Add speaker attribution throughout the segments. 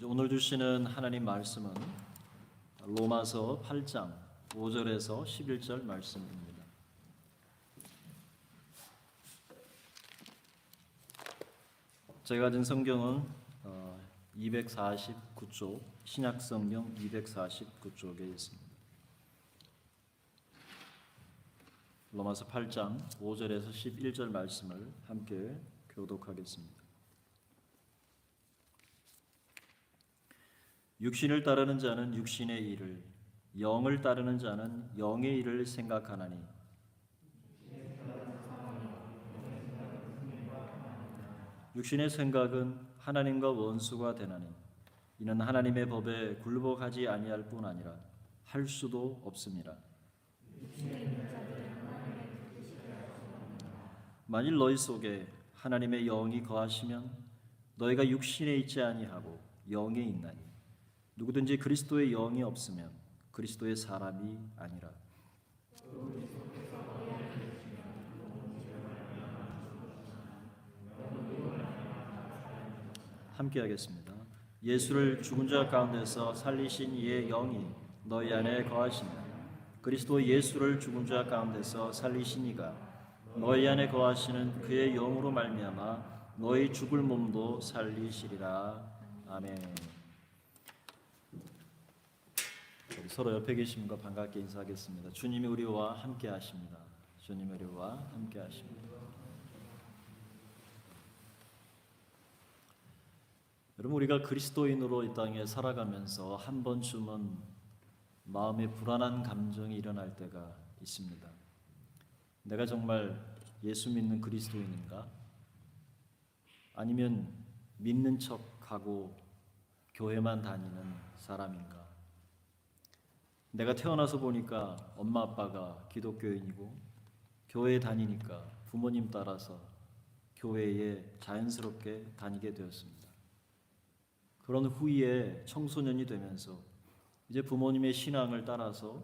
Speaker 1: 오늘 주시는 하나님 말씀은 로마서 8장 5절에서 11절 말씀입니다. 제가 가진 성경은 249쪽, 신약성경 249쪽에 있습니다. 로마서 8장 5절에서 11절 말씀을 함께 교독하겠습니다. 육신을 따르는 자는 육신의 일을, 영을 따르는 자는 영의 일을 생각하나니 육신의 생각은 하나님과 원수가 되나니 이는 하나님의 법에 굴복하지 아니할 뿐 아니라 할 수도 없습니다. 만일 너희 속에 하나님의 영이 거하시면 너희가 육신에 있지 아니하고 영에 있나니 누구든지 그리스도의 영이 없으면 그리스도의 사람이 아니라. 함께 하겠습니다. 예수를 죽은 자 가운데서 살리신 이의 영이 너희 안에 거하시며 그리스도 예수를 죽은 자 가운데서 살리신 이가 너희 안에 거하시는 그의 영으로 말미암아 너희 죽을 몸도 살리시리라. 아멘. 서로 옆에 계신 분과 반갑게 인사하겠습니다. 주님이 우리와 함께 하십니다. 주님이 우리와 함께 하십니다. 여러분, 우리가 그리스도인으로 이 땅에 살아가면서 한 번쯤은 마음에 불안한 감정이 일어날 때가 있습니다. 내가 정말 예수 믿는 그리스도인인가? 아니면 믿는 척하고 교회만 다니는 사람인가? 내가 태어나서 보니까 엄마 아빠가 기독교인이고 교회에 다니니까 부모님 따라서 교회에 자연스럽게 다니게 되었습니다. 그런 후에 청소년이 되면서 이제 부모님의 신앙을 따라서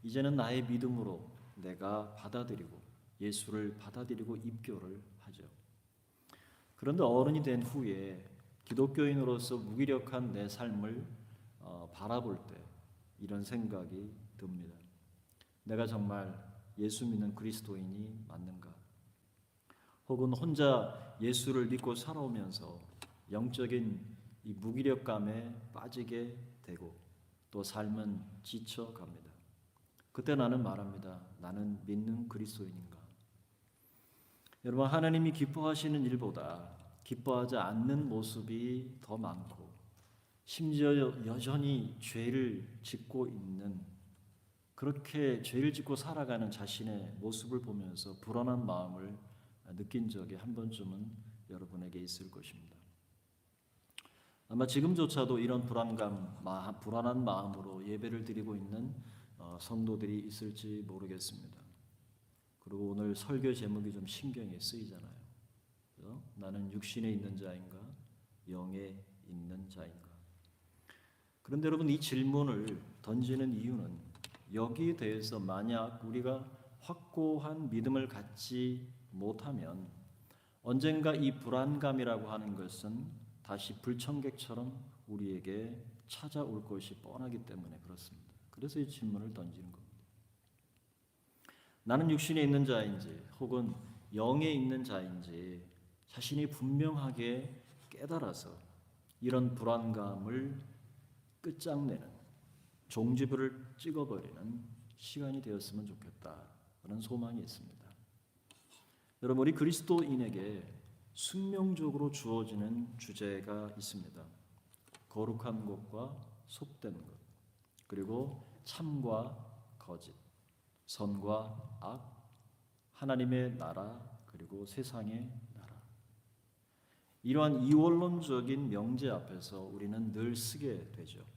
Speaker 1: 이제는 나의 믿음으로 내가 받아들이고 예수를 받아들이고 입교를 하죠. 그런데 어른이 된 후에 기독교인으로서 무기력한 내 삶을 바라볼 때 이런 생각이 듭니다. 내가 정말 예수 믿는 그리스도인이 맞는가? 혹은 혼자 예수를 믿고 살아오면서 영적인 이 무기력감에 빠지게 되고 또 삶은 지쳐갑니다. 그때 나는 말합니다. 나는 믿는 그리스도인인가? 여러분, 하나님이 기뻐하시는 일보다 기뻐하지 않는 모습이 더 많고 심지어 여전히 죄를 짓고 있는, 그렇게 죄를 짓고 살아가는 자신의 모습을 보면서 불안한 마음을 느낀 적이 한 번쯤은 여러분에게 있을 것입니다. 아마 지금조차도 이런 불안한 마음으로 예배를 드리고 있는 성도들이 있을지 모르겠습니다. 그리고 오늘 설교 제목이 좀 신경이 쓰이잖아요. 그래서 나는 육신에 있는 자인가 영에 있는 자인가? 그런데 여러분, 이 질문을 던지는 이유는 여기에 대해서 만약 우리가 확고한 믿음을 갖지 못하면 언젠가 이 불안감이라고 하는 것은 다시 불청객처럼 우리에게 찾아올 것이 뻔하기 때문에 그렇습니다. 그래서 이 질문을 던지는 겁니다. 나는 육신에 있는 자인지 혹은 영에 있는 자인지 자신이 분명하게 깨달아서 이런 불안감을 끝장내는, 종지부를 찍어버리는 시간이 되었으면 좋겠다, 그런 소망이 있습니다. 여러분, 우리 그리스도인에게 숙명적으로 주어지는 주제가 있습니다. 거룩한 것과 속된 것, 그리고 참과 거짓, 선과 악, 하나님의 나라, 그리고 세상의 나라. 이러한 이원론적인 명제 앞에서 우리는 늘 쓰게 되죠.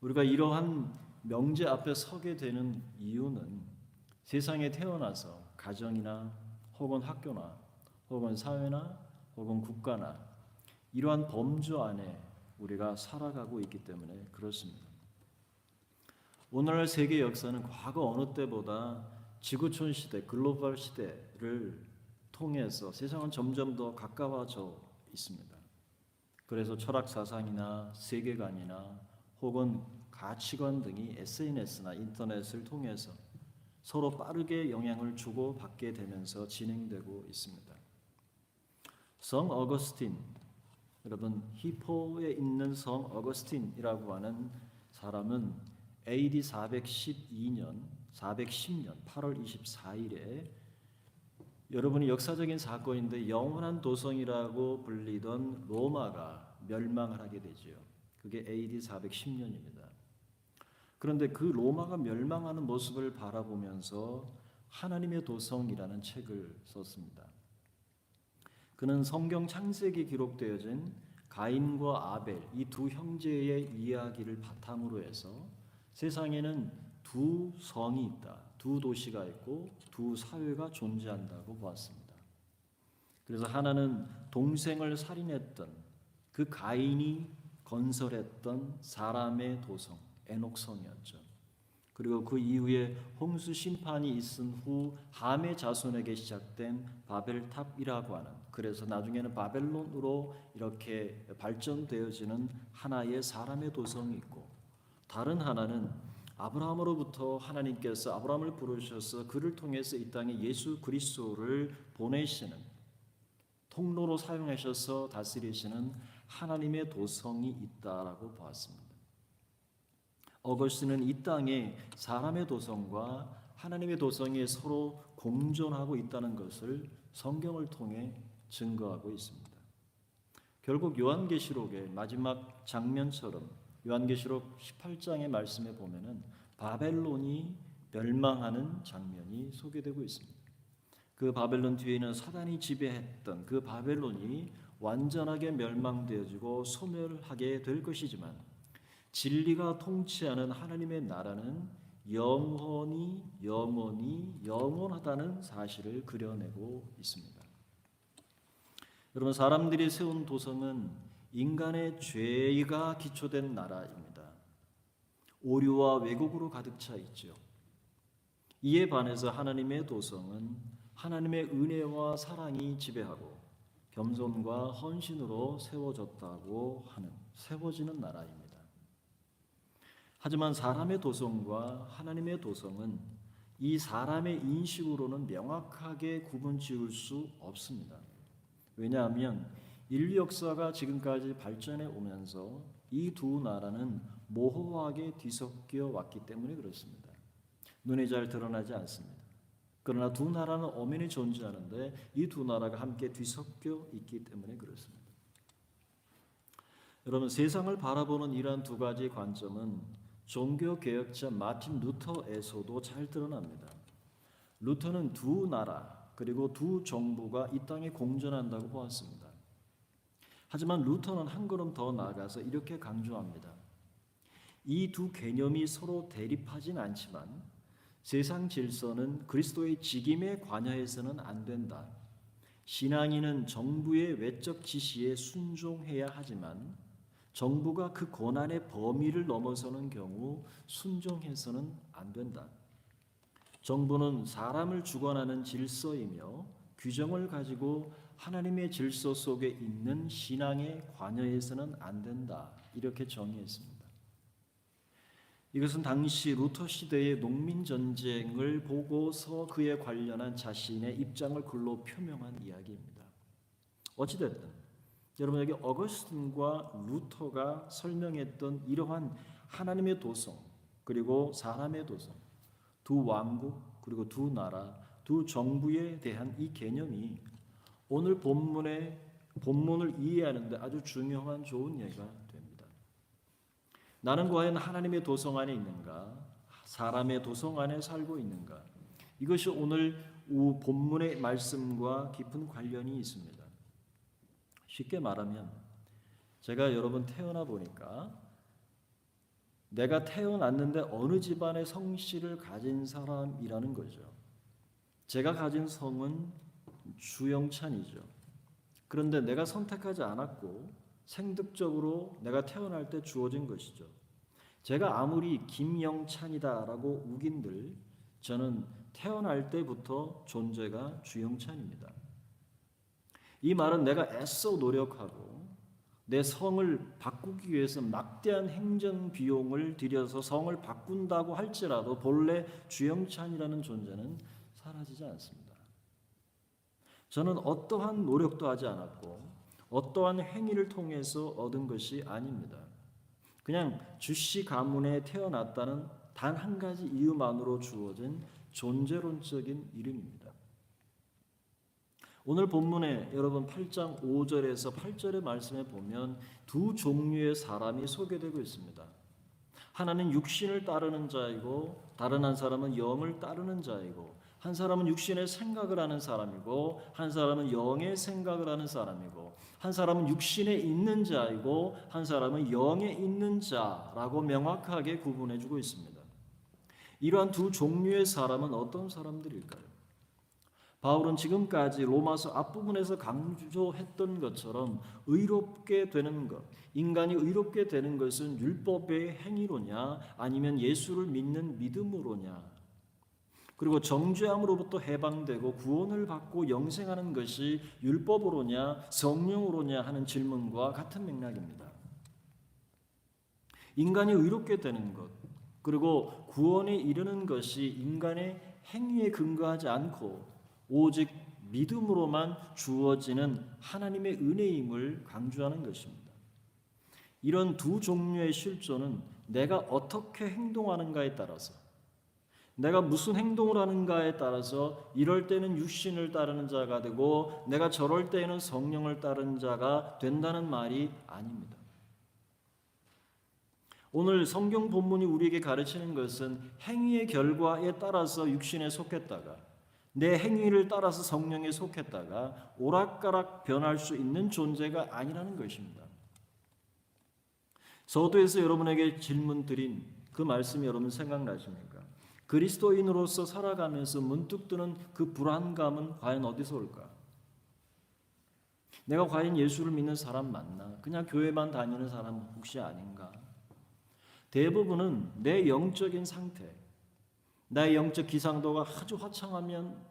Speaker 1: 우리가 이러한 명제 앞에 서게 되는 이유는 세상에 태어나서 가정이나 혹은 학교나 혹은 사회나 혹은 국가나 이러한 범주 안에 우리가 살아가고 있기 때문에 그렇습니다. 오늘날 세계 역사는 과거 어느 때보다 지구촌 시대, 글로벌 시대를 통해서 세상은 점점 더 가까워져 있습니다. 그래서 철학 사상이나 세계관이나 혹은 가치관 등이 SNS나 인터넷을 통해서 서로 빠르게 영향을 주고 받게 되면서 진행되고 있습니다. 성 어거스틴, 여러분 히포에 있는 성 어거스틴이라고 하는 사람은 AD 410년 8월 24일에 여러분이 역사적인 사건인데 영원한 도성이라고 불리던 로마가 멸망을 하게 되죠. 그게 AD 410년입니다. 그런데 그 로마가 멸망하는 모습을 바라보면서 하나님의 도성이라는 책을 썼습니다. 그는 성경 창세기 기록되어진 가인과 아벨 이 두 형제의 이야기를 바탕으로 해서 세상에는 두 성이 있다, 두 도시가 있고 두 사회가 존재한다고 보았습니다. 그래서 하나는 동생을 살인했던 그 가인이 건설했던 사람의 도성 에녹성이었죠. 그리고 그 이후에 홍수 심판이 있은 후 함의 자손에게 시작된 바벨탑이라고 하는, 그래서 나중에는 바벨론으로 이렇게 발전되어지는 하나의 사람의 도성이 있고, 다른 하나는 아브라함으로부터 하나님께서 아브라함을 부르셔서 그를 통해서 이 땅에 예수 그리스도를 보내시는 통로로 사용하셔서 다스리시는 하나님의 도성이 있다라고 보았습니다. 어거스틴은 이 땅에 사람의 도성과 하나님의 도성이 서로 공존하고 있다는 것을 성경을 통해 증거하고 있습니다. 결국 요한계시록의 마지막 장면처럼 요한계시록 18장의 말씀에 보면은 바벨론이 멸망하는 장면이 소개되고 있습니다. 그 바벨론 뒤에는 사단이 지배했던 그 바벨론이 완전하게 멸망되어지고 소멸하게 될 것이지만 진리가 통치하는 하나님의 나라는 영원하다는 사실을 그려내고 있습니다. 여러분, 사람들이 세운 도성은 인간의 죄가 기초된 나라입니다. 오류와 왜곡으로 가득 차 있죠. 이에 반해서 하나님의 도성은 하나님의 은혜와 사랑이 지배하고 겸손과 헌신으로 세워지는 나라입니다. 하지만 사람의 도성과 하나님의 도성은 이 사람의 인식으로는 명확하게 구분 지을 수 없습니다. 왜냐하면 인류 역사가 지금까지 발전해 오면서 이 두 나라는 모호하게 뒤섞여 왔기 때문에 그렇습니다. 눈에 잘 드러나지 않습니다. 그러나 두 나라는 엄연히 존재하는데 이 두 나라가 함께 뒤섞여 있기 때문에 그렇습니다. 여러분, 세상을 바라보는 이러한 두 가지 관점은 종교개혁자 마틴 루터에서도 잘 드러납니다. 루터는 두 나라 그리고 두 정부가 이 땅에 공존한다고 보았습니다. 하지만 루터는 한 걸음 더 나아가서 이렇게 강조합니다. 이 두 개념이 서로 대립하진 않지만 세상 질서는 그리스도의 직임에 관여해서는 안 된다. 신앙인은 정부의 외적 지시에 순종해야 하지만 정부가 그 권한의 범위를 넘어서는 경우 순종해서는 안 된다. 정부는 사람을 주관하는 질서이며 규정을 가지고 하나님의 질서 속에 있는 신앙에 관여해서는 안 된다. 이렇게 정의했습니다. 이것은 당시 루터 시대의 농민 전쟁을 보고서 그에 관련한 자신의 입장을 글로 표명한 이야기입니다. 어찌됐든 여러분, 여기 어거스틴과 루터가 설명했던 이러한 하나님의 도성 그리고 사람의 도성, 두 왕국 그리고 두 나라, 두 정부에 대한 이 개념이 오늘 본문을 이해하는 데 아주 중요한 좋은 예가 됩니다. 나는 과연 하나님의 도성 안에 있는가? 사람의 도성 안에 살고 있는가? 이것이 오늘 본문의 말씀과 깊은 관련이 있습니다. 쉽게 말하면 제가 여러분 태어나 보니까 내가 태어났는데 어느 집안의 성씨를 가진 사람이라는 거죠. 제가 가진 성은 주영찬이죠. 그런데 내가 선택하지 않았고 생득적으로 내가 태어날 때 주어진 것이죠. 제가 아무리 김영찬이다라고 우긴들 저는 태어날 때부터 존재가 주영찬입니다. 이 말은 내가 애써 노력하고 내 성을 바꾸기 위해서 막대한 행정 비용을 들여서 성을 바꾼다고 할지라도 본래 주영찬이라는 존재는 사라지지 않습니다. 저는 어떠한 노력도 하지 않았고 어떠한 행위를 통해서 얻은 것이 아닙니다. 그냥 주씨 가문에 태어났다는 단 한 가지 이유만으로 주어진 존재론적인 이름입니다. 오늘 본문에 여러분 8장 5절에서 8절의 말씀에 보면 두 종류의 사람이 소개되고 있습니다. 하나는 육신을 따르는 자이고 다른 한 사람은 영을 따르는 자이고 한 사람은 육신의 생각을 하는 사람이고 한 사람은 영의 생각을 하는 사람이고 한 사람은 육신에 있는 자이고 한 사람은 영에 있는 자라고 명확하게 구분해주고 있습니다. 이러한 두 종류의 사람은 어떤 사람들일까요? 바울은 지금까지 로마서 앞부분에서 강조했던 것처럼 의롭게 되는 것, 인간이 의롭게 되는 것은 율법의 행위로냐 아니면 예수를 믿는 믿음으로냐, 그리고 정죄함으로부터 해방되고 구원을 받고 영생하는 것이 율법으로냐 성령으로냐 하는 질문과 같은 맥락입니다. 인간이 의롭게 되는 것 그리고 구원에 이르는 것이 인간의 행위에 근거하지 않고 오직 믿음으로만 주어지는 하나님의 은혜임을 강조하는 것입니다. 이런 두 종류의 실존은 내가 어떻게 행동하는가에 따라서, 내가 무슨 행동을 하는가에 따라서 이럴 때는 육신을 따르는 자가 되고 내가 저럴 때에는 성령을 따르는 자가 된다는 말이 아닙니다. 오늘 성경 본문이 우리에게 가르치는 것은 행위의 결과에 따라서 육신에 속했다가 내 행위를 따라서 성령에 속했다가 오락가락 변할 수 있는 존재가 아니라는 것입니다. 서두에서 여러분에게 질문 드린 그 말씀이 여러분 생각나십니까? 그리스도인으로서 살아가면서 문득 드는 그 불안감은 과연 어디서 올까? 내가 과연 예수를 믿는 사람 맞나? 그냥 교회만 다니는 사람 혹시 아닌가? 대부분은 내 영적인 상태, 나의 영적 기상도가 아주 화창하면,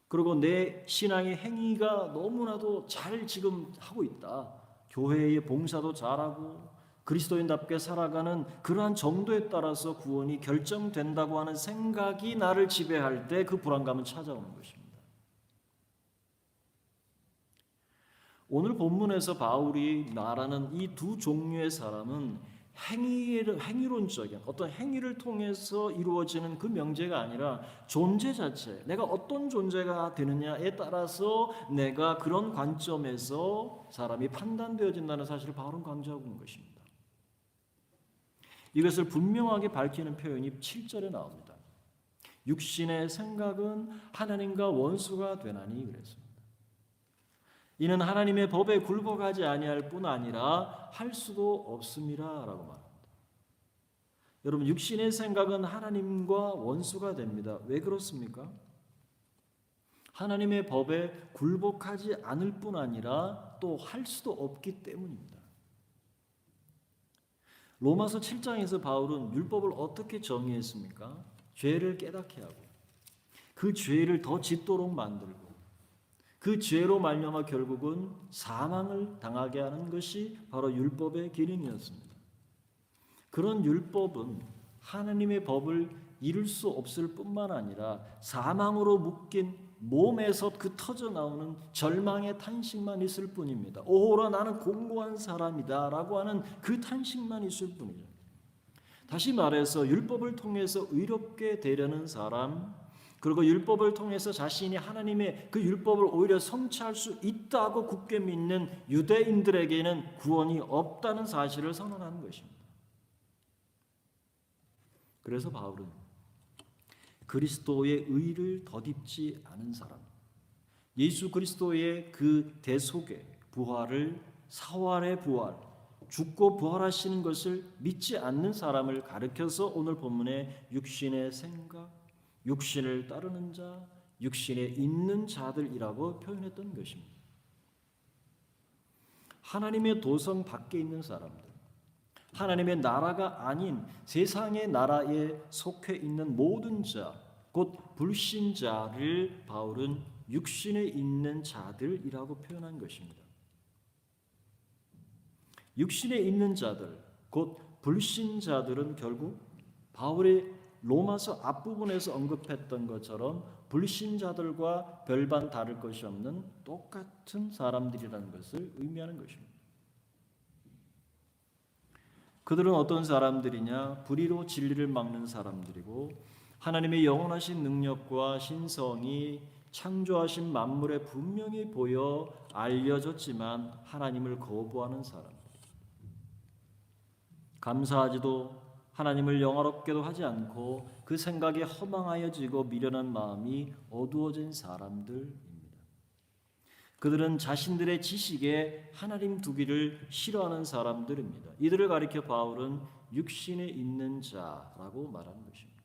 Speaker 1: 그리고 내 신앙의 행위가 너무나도 잘 지금 하고 있다, 교회의 봉사도 잘하고 그리스도인답게 살아가는 그러한 정도에 따라서 구원이 결정된다고 하는 생각이 나를 지배할 때 그 불안감은 찾아오는 것입니다. 오늘 본문에서 바울이 말하는 이 두 종류의 사람은 행위론적인 어떤 행위를 통해서 이루어지는 그 명제가 아니라 존재 자체, 내가 어떤 존재가 되느냐에 따라서 내가 그런 관점에서 사람이 판단되어진다는 사실을 바울은 강조하고 있는 것입니다. 이것을 분명하게 밝히는 표현이 7절에 나옵니다. 육신의 생각은 하나님과 원수가 되나니 그랬습니다. 이는 하나님의 법에 굴복하지 아니할 뿐 아니라 할 수도 없음이라라고 말합니다. 여러분, 육신의 생각은 하나님과 원수가 됩니다. 왜 그렇습니까? 하나님의 법에 굴복하지 않을 뿐 아니라 또 할 수도 없기 때문입니다. 로마서 7장에서 바울은 율법을 어떻게 정의했습니까? 죄를 깨닫게 하고 그 죄를 더 짙도록 만들고 그 죄로 말미암아 결국은 사망을 당하게 하는 것이 바로 율법의 기능이었습니다. 그런 율법은 하나님의 법을 이룰 수 없을 뿐만 아니라 사망으로 묶인 몸에서 그 터져 나오는 절망의 탄식만 있을 뿐입니다. 오호라 나는 공고한 사람이다 라고 하는 그 탄식만 있을 뿐이죠. 다시 말해서 율법을 통해서 의롭게 되려는 사람, 그리고 율법을 통해서 자신이 하나님의 그 율법을 오히려 성취할 수 있다고 굳게 믿는 유대인들에게는 구원이 없다는 사실을 선언하는 것입니다. 그래서 바울은 그리스도의 의를 덧입지 않은 사람, 예수 그리스도의 그 대속의 부활을, 사활의 부활, 죽고 부활하시는 것을 믿지 않는 사람을 가리켜서 오늘 본문에 육신의 생각, 육신을 따르는 자, 육신에 있는 자들이라고 표현했던 것입니다. 하나님의 도성 밖에 있는 사람들, 하나님의 나라가 아닌 세상의 나라에 속해 있는 모든 자, 곧 불신자를 바울은 육신에 있는 자들이라고 표현한 것입니다. 육신에 있는 자들, 곧 불신자들은 결국 바울이 로마서 앞부분에서 언급했던 것처럼 불신자들과 별반 다를 것이 없는 똑같은 사람들이라는 것을 의미하는 것입니다. 그들은 어떤 사람들이냐? 불의로 진리를 막는 사람들이고 하나님의 영원하신 능력과 신성이 창조하신 만물에 분명히 보여 알려졌지만 하나님을 거부하는 사람들. 감사하지도 하나님을 영화롭게도 하지 않고 그 생각에 허망하여지고 미련한 마음이 어두워진 사람들입니다. 그들은 자신들의 지식에 하나님 두기를 싫어하는 사람들입니다. 이들을 가리켜 바울은 육신에 있는 자라고 말하는 것입니다.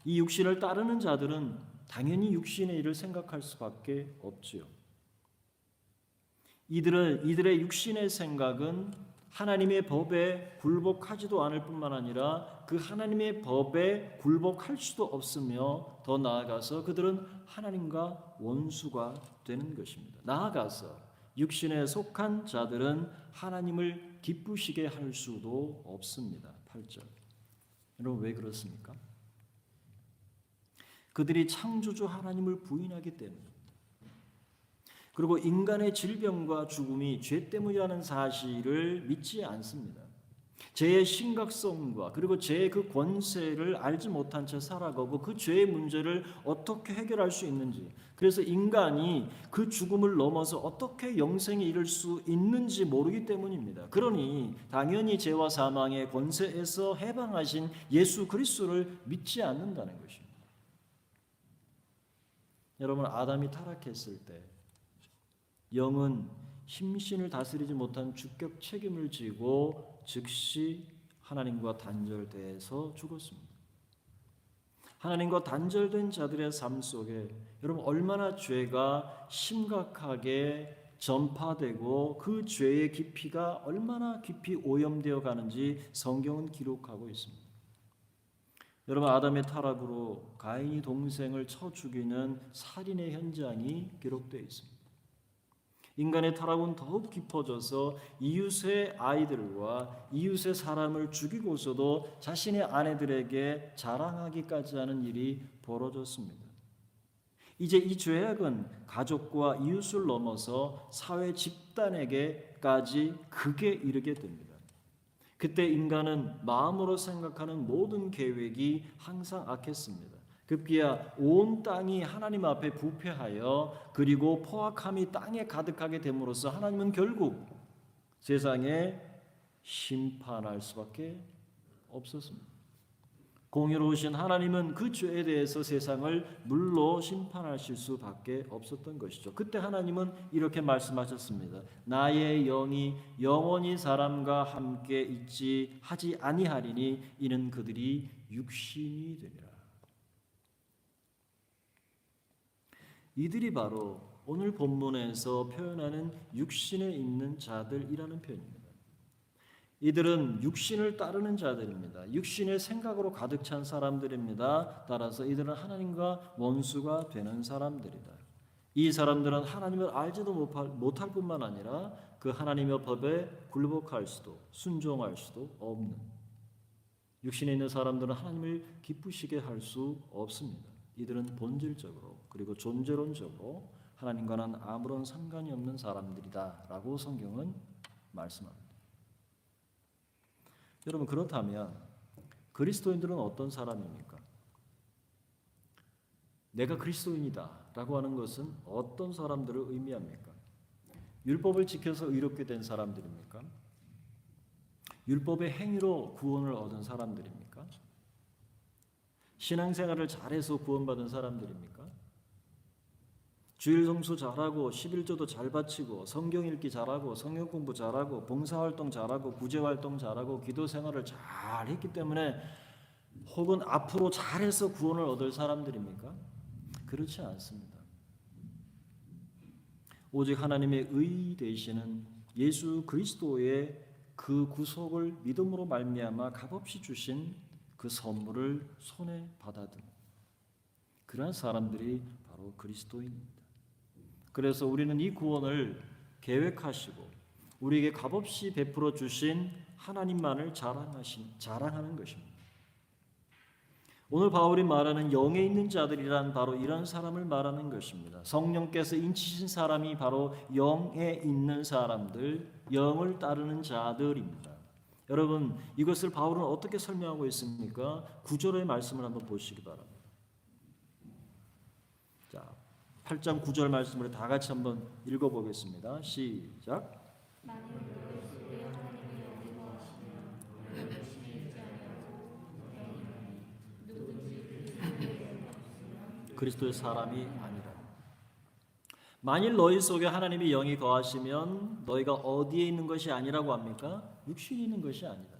Speaker 1: 이 육신을 따르는 자들은 당연히 육신의 일을 생각할 수밖에 없지요. 이들의 육신의 생각은 하나님의 법에 굴복하지도 않을 뿐만 아니라 그 하나님의 법에 굴복할 수도 없으며 더 나아가서 그들은 하나님과 원수가 되는 것입니다. 나아가서 육신에 속한 자들은 하나님을 기쁘시게 할 수도 없습니다. 8절. 여러분 왜 그렇습니까? 그들이 창조주 하나님을 부인하기 때문입니다. 그리고 인간의 질병과 죽음이 죄 때문이라는 사실을 믿지 않습니다. 죄의 심각성과 그리고 죄의 그 권세를 알지 못한 채 살아가고 그 죄의 문제를 어떻게 해결할 수 있는지, 그래서 인간이 그 죽음을 넘어서 어떻게 영생에 이를 수 있는지 모르기 때문입니다. 그러니 당연히 죄와 사망의 권세에서 해방하신 예수 그리스도를 믿지 않는다는 것입니다. 여러분, 아담이 타락했을 때 영은 힘신을 다스리지 못한 주격 책임을 지고 즉시 하나님과 단절돼서 죽었습니다. 하나님과 단절된 자들의 삶 속에 여러분 얼마나 죄가 심각하게 전파되고 그 죄의 깊이가 얼마나 깊이 오염되어 가는지 성경은 기록하고 있습니다. 여러분, 아담의 타락으로 가인이 동생을 쳐 죽이는 살인의 현장이 기록되어 있습니다. 인간의 타락은 더욱 깊어져서 이웃의 아이들과 이웃의 사람을 죽이고서도 자신의 아내들에게 자랑하기까지 하는 일이 벌어졌습니다. 이제 이 죄악은 가족과 이웃을 넘어서 사회 집단에게까지 극에 이르게 됩니다. 그때 인간은 마음으로 생각하는 모든 계획이 항상 악했습니다. 급기야 온 땅이 하나님 앞에 부패하여 그리고 포악함이 땅에 가득하게 됨으로써 하나님은 결국 세상에 심판할 수밖에 없었습니다. 공의로우신 하나님은 그 죄에 대해서 세상을 물로 심판하실 수밖에 없었던 것이죠. 그때 하나님은 이렇게 말씀하셨습니다. 나의 영이 영원히 사람과 함께 있지 하지 아니하리니 이는 그들이 육신이 되리라. 이들이 바로 오늘 본문에서 표현하는 육신에 있는 자들이라는 표현입니다. 이들은 육신을 따르는 자들입니다. 육신의 생각으로 가득 찬 사람들입니다. 따라서 이들은 하나님과 원수가 되는 사람들이다. 이 사람들은 하나님을 알지도 못할 뿐만 아니라 그 하나님의 법에 굴복할 수도 순종할 수도 없는, 육신에 있는 사람들은 하나님을 기쁘시게 할 수 없습니다. 이들은 본질적으로 그리고 존재론적으로 하나님과는 아무런 상관이 없는 사람들이다라고 성경은 말씀합니다. 여러분, 그렇다면 그리스도인들은 어떤 사람입니까? 내가 그리스도인이다라고 하는 것은 어떤 사람들을 의미합니까? 율법을 지켜서 의롭게 된 사람들입니까? 율법의 행위로 구원을 얻은 사람들입니까? 신앙생활을 잘해서 구원받은 사람들입니까? 주일 성수 잘하고 11조도 잘 바치고 성경 읽기 잘하고 성경 공부 잘하고 봉사활동 잘하고 구제활동 잘하고 기도생활을 잘했기 때문에 혹은 앞으로 잘해서 구원을 얻을 사람들입니까? 그렇지 않습니다. 오직 하나님의 의 되시는 예수 그리스도의 그 구속을 믿음으로 말미암아 값없이 주신 그 선물을 손에 받아든 그러한 사람들이 바로 그리스도인입니다. 그래서 우리는 이 구원을 계획하시고 우리에게 값없이 베풀어 주신 하나님만을 자랑하는 것입니다. 오늘 바울이 말하는 영에 있는 자들이란 바로 이런 사람을 말하는 것입니다. 성령께서 인치신 사람이 바로 영에 있는 사람들, 영을 따르는 자들입니다. 여러분, 이것을 바울은 어떻게 설명하고 있습니까? 9절의 말씀을 한번 보시기 바랍니다. 자, 8장 9절 말씀을 다 같이 한번 읽어보겠습니다. 시작. 그리스도의 사람이 아니라. 만일 너희 속에 하나님의 영이 거하시면 너희가 어디에 있는 것이 아니라고 합니까? 육신이 있는 것이 아니다.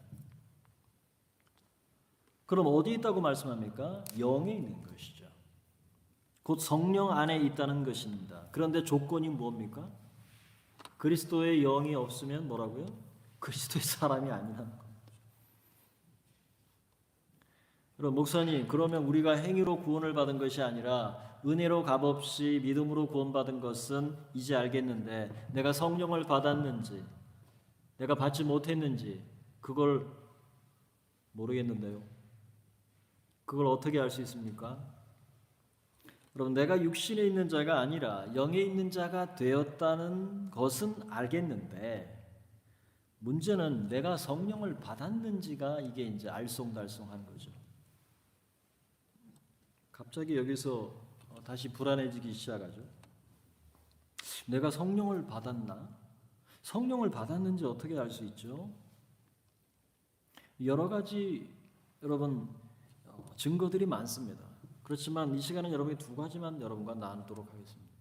Speaker 1: 그럼 어디에 있다고 말씀합니까? 영에 있는 것이죠. 곧 성령 안에 있다는 것입니다. 그런데 조건이 뭡니까? 그리스도의 영이 없으면 뭐라고요? 그리스도의 사람이 아니라는 겁니다. 그럼 목사님, 그러면 우리가 행위로 구원을 받은 것이 아니라 은혜로 값없이 믿음으로 구원받은 것은 이제 알겠는데 내가 성령을 받았는지 내가 받지 못했는지 그걸 모르겠는데요. 그걸 어떻게 알 수 있습니까? 여러분, 내가 육신에 있는 자가 아니라 영에 있는 자가 되었다는 것은 알겠는데 문제는 내가 성령을 받았는지가 이게 이제 알쏭달쏭한 거죠. 갑자기 여기서 다시 불안해지기 시작하죠. 내가 성령을 받았나? 성령을 받았는지 어떻게 알 수 있죠? 여러 가지 여러분 증거들이 많습니다. 그렇지만 이 시간은 여러분이 두 가지만 여러분과 나누도록 하겠습니다.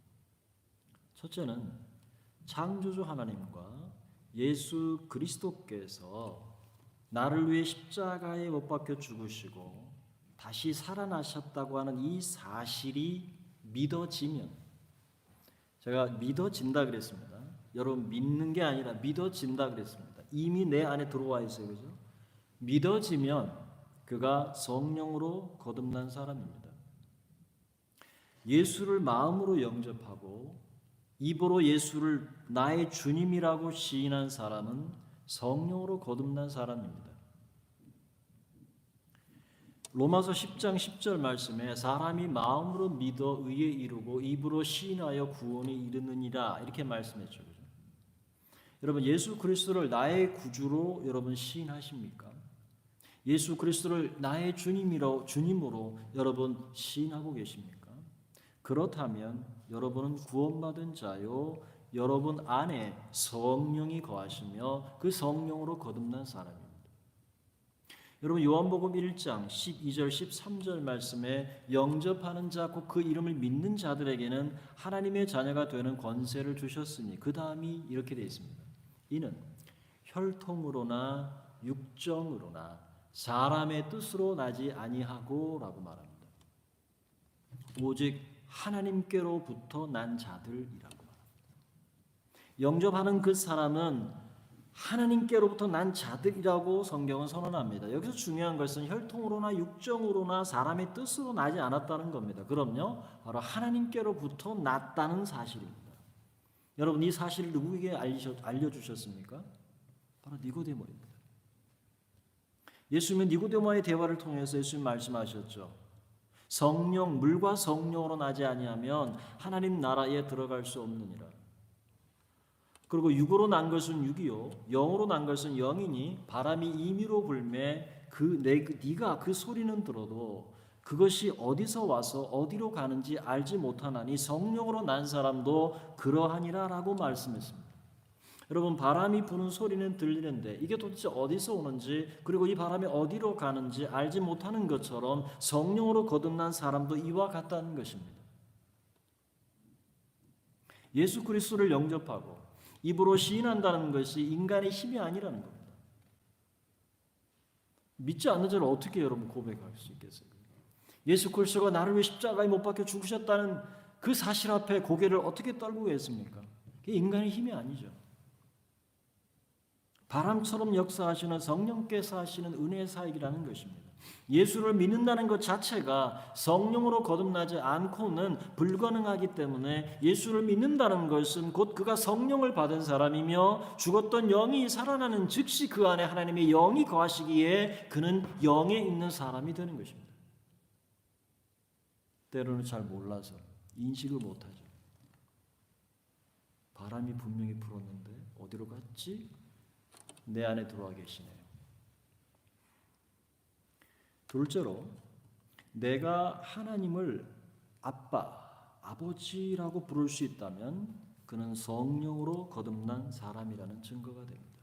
Speaker 1: 첫째는 창조주 하나님과 예수 그리스도께서 나를 위해 십자가에 못 박혀 죽으시고 다시 살아나셨다고 하는 이 사실이 믿어지면, 제가 믿어진다 그랬습니다. 여러분 믿는 게 아니라 믿어진다 그랬습니다. 이미 내 안에 들어와 있어요. 그죠? 믿어지면 그가 성령으로 거듭난 사람입니다. 예수를 마음으로 영접하고 입으로 예수를 나의 주님이라고 시인한 사람은 성령으로 거듭난 사람입니다. 로마서 10장 10절 말씀에 사람이 마음으로 믿어 의에 이르고 입으로 시인하여 구원에 이르느니라 이렇게 말씀했죠. 그죠? 여러분, 예수 그리스도를 나의 구주로 여러분 시인하십니까? 예수 그리스도를 나의 주님으로 여러분 시인하고 계십니까? 그렇다면 여러분은 구원받은 자요, 여러분 안에 성령이 거하시며 그 성령으로 거듭난 사람입니다. 여러분, 요한복음 1장 12절 13절 말씀에 영접하는 자 곧 그 이름을 믿는 자들에게는 하나님의 자녀가 되는 권세를 주셨으니 그 다음이 이렇게 되어 있습니다. 이는 혈통으로나 육정으로나 사람의 뜻으로 나지 아니하고 라고 말합니다. 오직 하나님께로부터 난 자들이라고 말합니다. 영접하는 그 사람은 하나님께로부터 난 자들이라고 성경은 선언합니다. 여기서 중요한 것은 혈통으로나 육정으로나 사람의 뜻으로 나지 않았다는 겁니다. 그럼요, 바로 하나님께로부터 났다는 사실입니다. 여러분, 이 사실을 누구에게 알려주셨습니까? 바로 니고데모입니다. 예수님은 니고데모와의 대화를 통해서 예수님 말씀하셨죠. 성령, 물과 성령으로 나지 아니하면 하나님 나라에 들어갈 수 없느니라. 그리고 육으로 난 것은 육이요, 영으로 난 것은 영이니 바람이 임의로 불매 네가 그 소리는 들어도 그것이 어디서 와서 어디로 가는지 알지 못하나니 성령으로 난 사람도 그러하니라 라고 말씀했습니다. 여러분, 바람이 부는 소리는 들리는데 이게 도대체 어디서 오는지 그리고 이 바람이 어디로 가는지 알지 못하는 것처럼 성령으로 거듭난 사람도 이와 같다는 것입니다. 예수 그리스도를 영접하고 입으로 시인한다는 것이 인간의 힘이 아니라는 겁니다. 믿지 않는 자를 어떻게 여러분 고백할 수 있겠어요? 예수 그리스도가 나를 위해 십자가에 못 박혀 죽으셨다는 그 사실 앞에 고개를 어떻게 떨구겠습니까? 그게 인간의 힘이 아니죠. 바람처럼 역사하시는 성령께서 하시는 은혜의 사역이라는 것입니다. 예수를 믿는다는 것 자체가 성령으로 거듭나지 않고는 불가능하기 때문에 예수를 믿는다는 것은 곧 그가 성령을 받은 사람이며 죽었던 영이 살아나는 즉시 그 안에 하나님의 영이 거하시기에 그는 영에 있는 사람이 되는 것입니다. 때로는 잘 몰라서 인식을 못하죠. 바람이 분명히 불었는데 어디로 갔지? 내 안에 들어와 계시네요. 둘째로 내가 하나님을 아빠, 아버지라고 부를 수 있다면 그는 성령으로 거듭난 사람이라는 증거가 됩니다.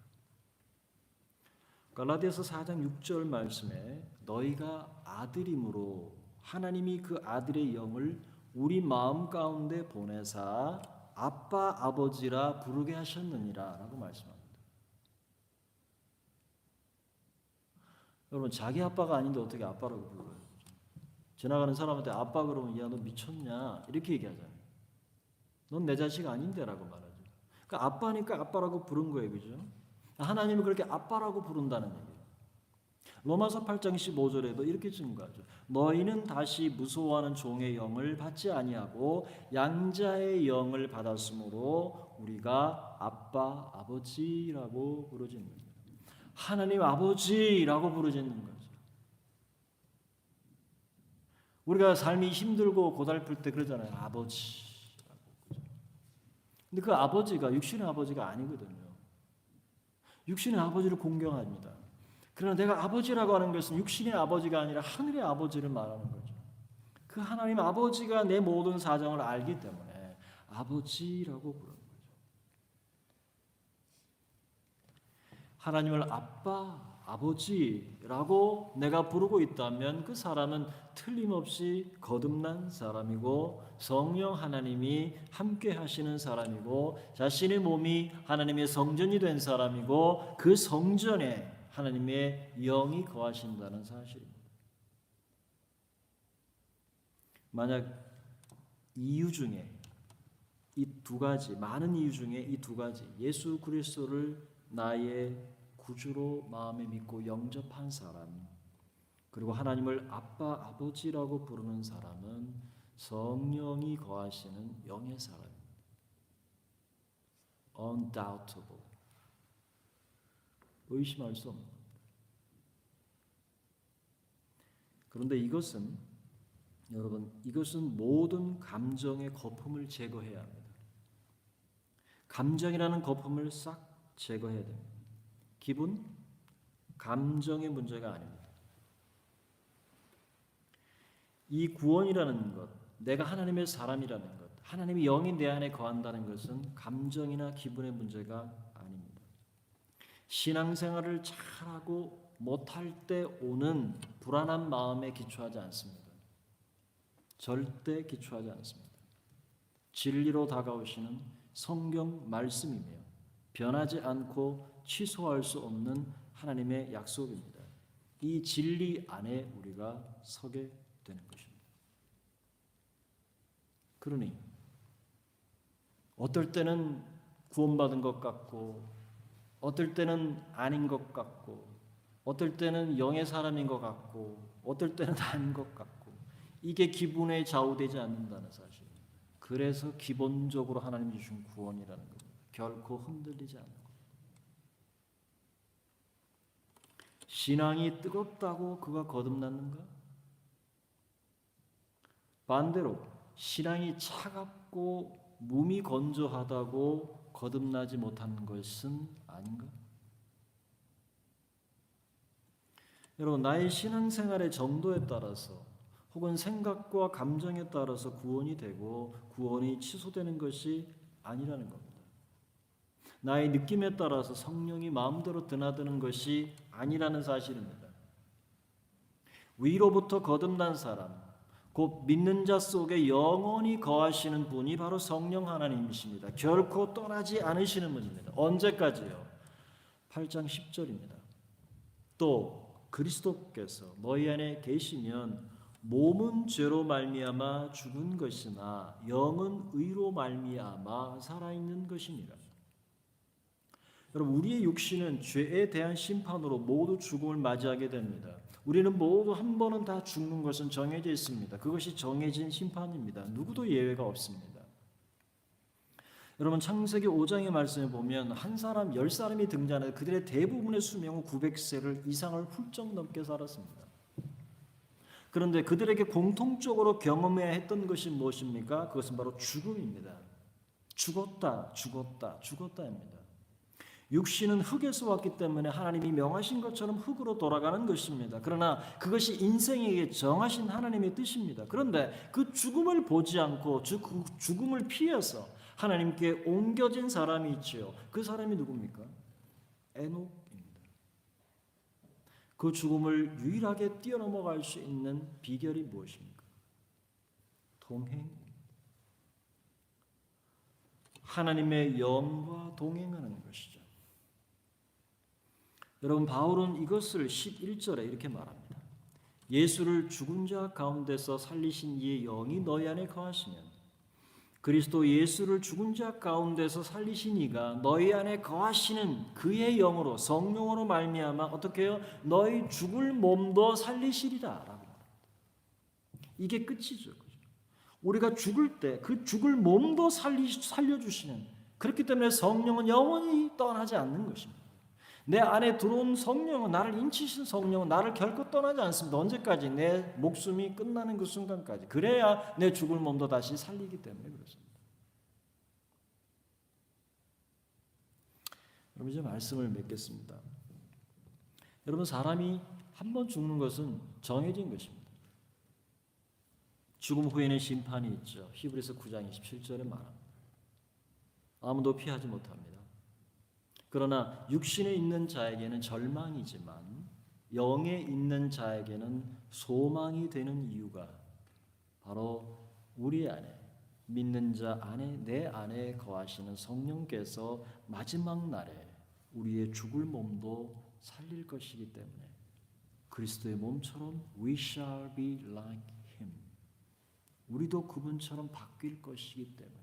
Speaker 1: 갈라디아서 4장 6절 말씀에 너희가 아들임으로 하나님이 그 아들의 영을 우리 마음 가운데 보내사 아빠, 아버지라 부르게 하셨느니라 라고 말씀합니다. 여러분 자기 아빠가 아닌데 어떻게 아빠라고 불러요? 지나가는 사람한테 아빠 그러면 야 너 미쳤냐 이렇게 얘기하잖아요. 넌 내 자식 아닌데 라고 말하죠. 그러니까 아빠니까 아빠라고 부른 거예요. 그죠? 하나님을 그렇게 아빠라고 부른다는 얘기예요. 로마서 8장 15절에도 이렇게 증거하죠. 너희는 다시 무서워하는 종의 영을 받지 아니하고 양자의 영을 받았으므로 우리가 아빠, 아버지라고 부르짖는 거예요. 하나님 아버지라고 부르짖는 거죠. 우리가 삶이 힘들고 고달플 때 그러잖아요. 아버지라고. 근데 그 아버지가 육신의 아버지가 아니거든요. 육신의 아버지를 공경합니다. 그러나 내가 아버지라고 하는 것은 육신의 아버지가 아니라 하늘의 아버지를 말하는 거죠. 그 하나님 아버지가 내 모든 사정을 알기 때문에 아버지라고 부르는 거죠. 하나님을 아빠, 아버지라고 내가 부르고 있다면 그 사람은 틀림없이 거듭난 사람이고 성령 하나님이 함께 하시는 사람이고 자신의 몸이 하나님의 성전이 된 사람이고 그 성전에 하나님의 영이 거하신다는 사실입니다. 만약 이유 중에 이 두 가지, 많은 이유 중에 이 두 가지, 예수 그리스도를 나의 구주로 마음에 믿고 영접한 사람, 그리고 하나님을 아빠, 아버지라고 부르는 사람은 성령이 거하시는 영의 사람입니다. Undoubtable. 의심할 수 없는 겁니다. 그런데 이것은 모든 감정의 거품을 제거해야 합니다. 감정이라는 거품을 싹 제거해야 됩니다. 기분, 감정의 문제가 아닙니다. 이 구원이라는 것, 내가 하나님의 사람이라는 것, 하나님의 영이 내 안에 거한다는 것은 감정이나 기분의 문제가 아닙니다. 신앙생활을 잘하고 못할 때 오는 불안한 마음에 기초하지 않습니다. 절대 기초하지 않습니다. 진리로 다가오시는 성경 말씀이며 변하지 않고 취소할 수 없는 하나님의 약속입니다. 이 진리 안에 우리가 서게 되는 것입니다. 그러니 어떨 때는 구원받은 것 같고 어떨 때는 아닌 것 같고 어떨 때는 영의 사람인 것 같고 어떨 때는 아닌 것 같고 이게 기분에 좌우되지 않는다는 사실입니다. 그래서 기본적으로 하나님 주신 구원이라는 겁니다. 결코 흔들리지 않는 겁니다. 신앙이 뜨겁다고 그가 거듭났는가? 반대로 신앙이 차갑고 몸이 건조하다고 거듭나지 못하는 것은 아닌가? 여러분, 나의 신앙생활의 정도에 따라서 혹은 생각과 감정에 따라서 구원이 되고 구원이 취소되는 것이 아니라는 겁니다. 나의 느낌에 따라서 성령이 마음대로 드나드는 것이 아니라는 사실입니다. 위로부터 거듭난 사람, 곧 믿는 자 속에 영원히 거하시는 분이 바로 성령 하나님이십니다. 결코 떠나지 않으시는 분입니다. 언제까지요? 8장 10절입니다. 또 그리스도께서 너희 안에 계시면 몸은 죄로 말미암아 죽은 것이나 영은 의로 말미암아 살아있는 것이니라. 여러분, 우리의 육신은 죄에 대한 심판으로 모두 죽음을 맞이하게 됩니다. 우리는 모두 한 번은 다 죽는 것은 정해져 있습니다. 그것이 정해진 심판입니다. 누구도 예외가 없습니다. 여러분 창세기 5장의 말씀에 보면 한 사람 10사람이 등장하는데 그들의 대부분의 수명은 900세를 이상을 훌쩍 넘게 살았습니다. 그런데 그들에게 공통적으로 경험해야 했던 것이 무엇입니까? 그것은 바로 죽음입니다. 죽었다, 죽었다, 죽었다입니다. 육신은 흙에서 왔기 때문에 하나님이 명하신 것처럼 흙으로 돌아가는 것입니다. 그러나 그것이 인생에게 정하신 하나님의 뜻입니다. 그런데 그 죽음을 보지 않고 그 죽음을 피해서 하나님께 옮겨진 사람이 있지요. 그 사람이 누굽니까? 에녹입니다. 그 죽음을 유일하게 뛰어넘어갈 수 있는 비결이 무엇입니까? 동행입니다. 하나님의 영과 동행하는 것이죠. 여러분 바울은 이것을 11절에 이렇게 말합니다. 예수를 죽은 자 가운데서 살리신 이의 영이 너희 안에 거하시면 그리스도 예수를 죽은 자 가운데서 살리신 이가 너희 안에 거하시는 그의 영으로 성령으로 말미암아 어떻게 해요? 너희 죽을 몸도 살리시리라 라고 말합니다. 이게 끝이죠. 우리가 죽을 때 그 죽을 몸도 살려주시는, 그렇기 때문에 성령은 영원히 떠나지 않는 것입니다. 내 안에 들어온 성령은, 나를 인치신 성령은 나를 결코 떠나지 않습니다. 언제까지? 내 목숨이 끝나는 그 순간까지. 그래야 내 죽을 몸도 다시 살리기 때문에 그렇습니다. 여러분 이제 말씀을 맺겠습니다. 여러분 사람이 한 번 죽는 것은 정해진 것입니다. 죽음 후에는 심판이 있죠. 히브리서 9장 27절에 말합니다. 아무도 피하지 못합니다. 그러나 육신에 있는 자에게는 절망이지만 영에 있는 자에게는 소망이 되는 이유가 바로 우리 안에 믿는 자 안에 내 안에 거하시는 성령께서 마지막 날에 우리의 죽을 몸도 살릴 것이기 때문에 그리스도의 몸처럼 we shall be like him. 우리도 그분처럼 바뀔 것이기 때문에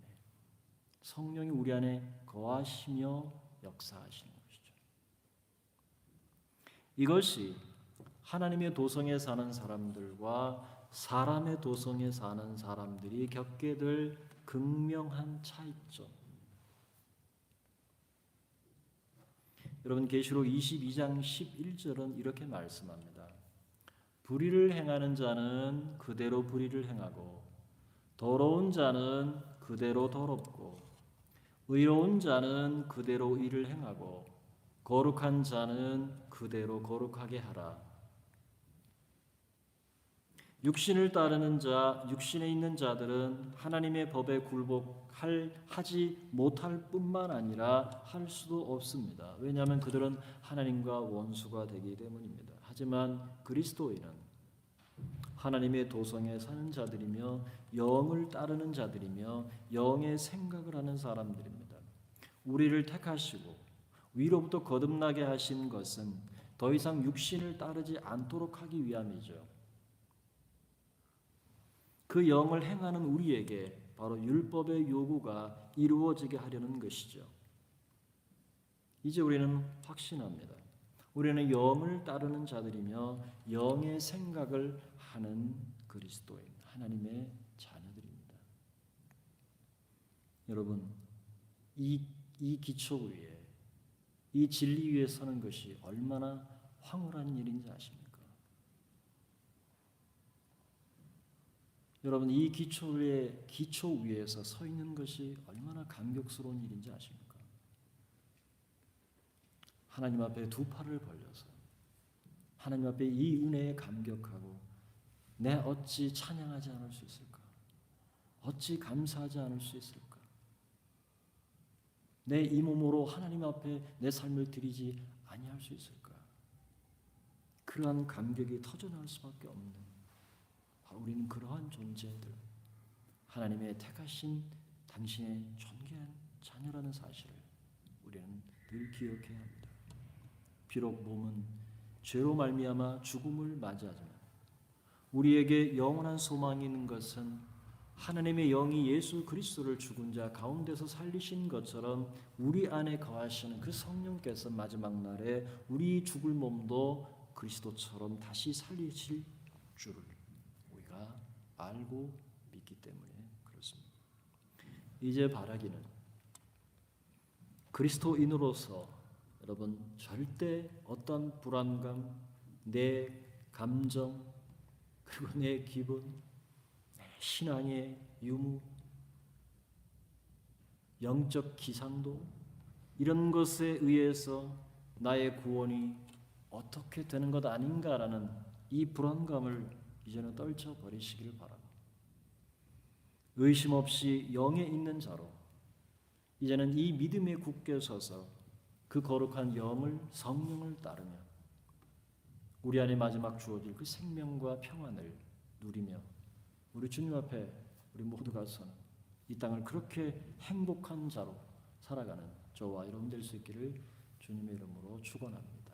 Speaker 1: 성령이 우리 안에 거하시며 역사하시는 것이죠. 이것이 하나님의 도성에 사는 사람들과 사람의 도성에 사는 사람들이 겪게 될 극명한 차이점. 여러분 계시록 22장 11절은 이렇게 말씀합니다. 불의를 행하는 자는 그대로 불의를 행하고 더러운 자는 그대로 더럽고 의로운 자는 그대로 의를 행하고 거룩한 자는 그대로 거룩하게 하라. 육신을 따르는 자, 육신에 있는 자들은 하나님의 법에 굴복하지 못할 뿐만 아니라 할 수도 없습니다. 왜냐하면 그들은 하나님과 원수가 되기 때문입니다. 하지만 그리스도인은 하나님의 도성에 사는 자들이며 영을 따르는 자들이며 영의 생각을 하는 사람들입니다. 우리를 택하시고 위로부터 거듭나게 하신 것은 더 이상 육신을 따르지 않도록 하기 위함이죠. 그 영을 행하는 우리에게 바로 율법의 요구가 이루어지게 하려는 것이죠. 이제 우리는 확신합니다. 우리는 영을 따르는 자들이며 영의 생각을 하는 그리스도인, 하나님의 자녀들입니다. 여러분, 이 기초 위에, 이 진리 위에 서는 것이 얼마나 황홀한 일인지 아십니까? 여러분, 이 기초 위에서 서 있는 것이 얼마나 감격스러운 일인지 아십니까? 하나님 앞에 두 팔을 벌려서 하나님 앞에 이 은혜에 감격하고 내 어찌 찬양하지 않을 수 있을까? 어찌 감사하지 않을 수 있을까? 내 이 몸으로 하나님 앞에 내 삶을 드리지 아니할 수 있을까? 그러한 감격이 터져나올 수밖에 없는, 우리는 그러한 존재들, 하나님의 택하신 당신의 존귀한 자녀라는 사실을 우리는 늘 기억해야 합니다. 비록 몸은 죄로 말미암아 죽음을 맞이하지만 우리에게 영원한 소망이 있는 것은 하나님의 영이 예수 그리스도를 죽은 자 가운데서 살리신 것처럼 우리 안에 거하시는 그 성령께서 마지막 날에 우리 죽을 몸도 그리스도처럼 다시 살리실 줄을 우리가 알고 믿기 때문에 그렇습니다. 이제 바라기는 그리스도인으로서 여러분 절대 어떤 불안감, 내 감정, 그리고 내 기분, 내 신앙의 유무, 영적 기상도 이런 것에 의해서 나의 구원이 어떻게 되는 것 아닌가라는 이 불안감을 이제는 떨쳐버리시기를 바랍니다. 의심 없이 영에 있는 자로 이제는 이 믿음에 굳게 서서 그 거룩한 영을 성령을 따르며 우리 안에 마지막 주어질 그 생명과 평안을 누리며 우리 주님 앞에 우리 모두가 서는 이 땅을 그렇게 행복한 자로 살아가는 저와 여러분 될 수 있기를 주님의 이름으로 축원합니다.